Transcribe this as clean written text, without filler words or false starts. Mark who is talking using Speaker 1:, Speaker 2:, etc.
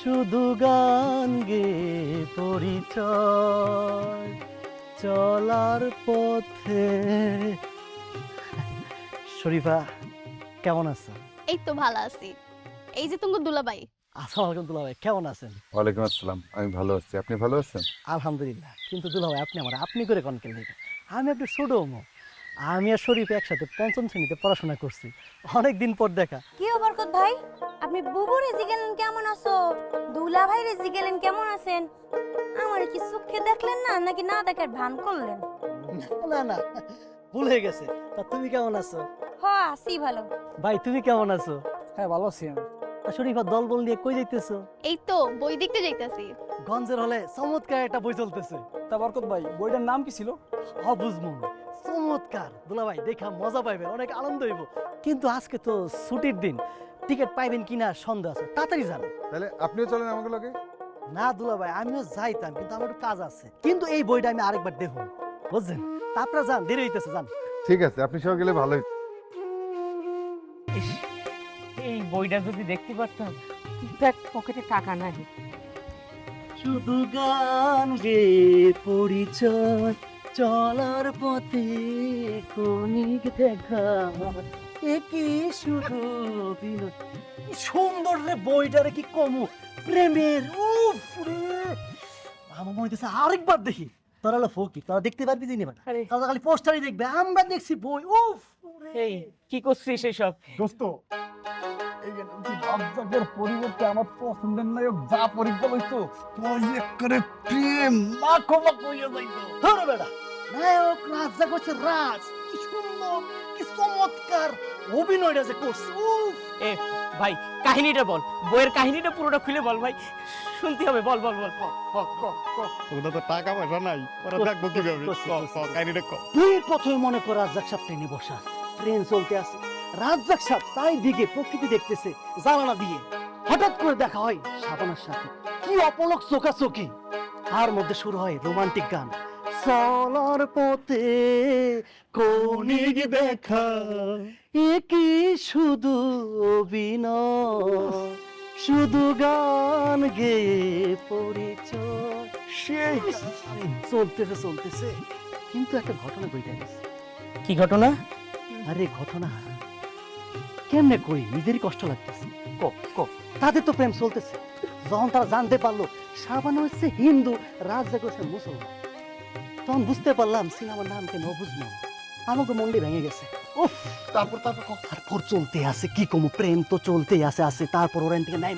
Speaker 1: শুধু গান গে পরিচয় চলার পথে। শরীফা কেমন আছো?
Speaker 2: এই তো ভালো আছি। এই যে তুমি দুলাভাই।
Speaker 1: আসসালামু আলাইকুম দুলাভাই, কেমন আছেন?
Speaker 3: ওয়ালাইকুম আসসালাম, আমি ভালো আছি। আপনি ভালো আছেন?
Speaker 1: আলহামদুলিল্লাহ। কিন্তু দুলাভাই আপনি আমার আপনি করে কোন কেন? আমি একটু ছোট হমো। আমি আর শরীফ একসাথে পঞ্চম শ্রেণীতে পড়াশোনা করছি, অনেকদিন পর দেখা।
Speaker 4: কি বরকত ভাই, আপনি বুবু রেজি গেলেন কেমন আছো? দুলা ভাই রেজি গেলেন কেমন আছেন? আমার কি চোখে দেখলেন না নাকি না দেখার ভান করলেন?
Speaker 1: না না, ভুল হয়ে গেছে। তা তুমি কেমন আছো?
Speaker 4: হ, আছি ভালো।
Speaker 1: ভাই তুমি কেমন আছো?
Speaker 5: হ্যাঁ ভালো আছি আমি।
Speaker 1: তা শরীফা দল বল নিয়ে কই যাইতেছো?
Speaker 2: এই তো বই দেখতে যাইতাছি।
Speaker 1: গঞ্জের হলে চমৎকার একটা বই চলতেছে।
Speaker 5: তা বরকত ভাই, বইটার নাম কি ছিল?
Speaker 1: অবুঝমন চমৎকার। দুলাভাই দেখা মজা পাইবেন, অনেক আনন্দ হইব। কিন্তু আজকে তো ছুটির দিন, টিকিট পাইবেন কিনা সন্দেহ আছে, তাড়াতাড়ি যান।
Speaker 3: তাহলে আপনিও চলেন আমাকে লগে।
Speaker 1: না দুলাভাই, আমিও যাইতাম কিন্তু আমার একটু কাজ আছে। কিন্তু এই বইটা আমি আরেকবার দেখুন, বুঝছেন? তা আপনারা যান, দেরি হইতেছে, যান।
Speaker 3: ঠিক আছে, আপনি সব গেলে ভালোই।
Speaker 6: এই বইটা যদি দেখতে পারতাম। দেখ, পকেটে টাকা নাই।
Speaker 1: শুধু গান গে পরিচয় চলার পথে ক্ষণিক দেখা, একই শুধু বিনোদ। কি সুন্দর রে বইটারে, কি কমু প্রেমের। উফ রে, আমার মনে হইতেছে আরেকবার দেখি। তোরা হলো ফকির, তোরা দেখতে পারবি জিনি না,
Speaker 6: আরে।
Speaker 1: তারা খালি পোস্টারই দেখবে, আমরা দেখছি বই। উফ রে।
Speaker 6: এই কি করছিস এসব?
Speaker 5: দোস্ত, এই যে রাজ্জাকের পরিবর্তে আমার পছন্দের নায়ক যা পরীক্ষা লইতো, প্রজেক্ট করে প্রেম লাখো লাখো হইয়া যাইতো।
Speaker 1: ধরো বেড়া, নায়ক রাজা করছে রাজ, কি সুন্দর, কি চমৎকার অভিনয়টা যে করছে। উফ
Speaker 6: এ ভাই, কাহিনীটা বল, বইয়ের কাহিনীটা পুরোটা খুলে বল ভাই, শুনতে হবে। বল বল বল।
Speaker 5: ওটা তো টাকা পয়সা নাই, ওরা দেখবো কিভাবে? কাহিনীটা কম।
Speaker 1: তুই প্রথমে মনে কর রাজ্জাক সাহেব ট্রেনে বসে আছে, ট্রেন চলতে আছে, রাজ্জাক সাহেব চারিদিকে প্রকৃতি দেখতেছে জানালা দিয়ে। হঠাৎ করে দেখা হয় শাবানার সাথে, কি অপলক চোখাচোখি। তার মধ্যে শুরু হয় রোমান্টিক গান, চলার পথে ক্ষণিক দেখা, একই শুধু অভিনয়, শুধু গান গেয়ে পরিচয়। সেই চলতেছে চলতেছে, কিন্তু একটা ঘটনা বইটা গেছে।
Speaker 6: কি ঘটনা?
Speaker 1: আরে ঘটনা কেমনে কই, নিজেরই কষ্ট লাগতেছে। তাদের তো প্রেম চলতেছে, যখন তারা জানতে পারলো শাবানা হচ্ছে হিন্দু, রাজ্জাক হচ্ছে মুসলমান, তখন বুঝতে পারলাম সিনেমার নাম কেন বুঝলাম। আমাকে মন্ডি ভেঙে গেছে। উফ, তারপর চলতে আছে, কি কম প্রেম তো চলতেই আছে, তারপর ওরা থেকে নাই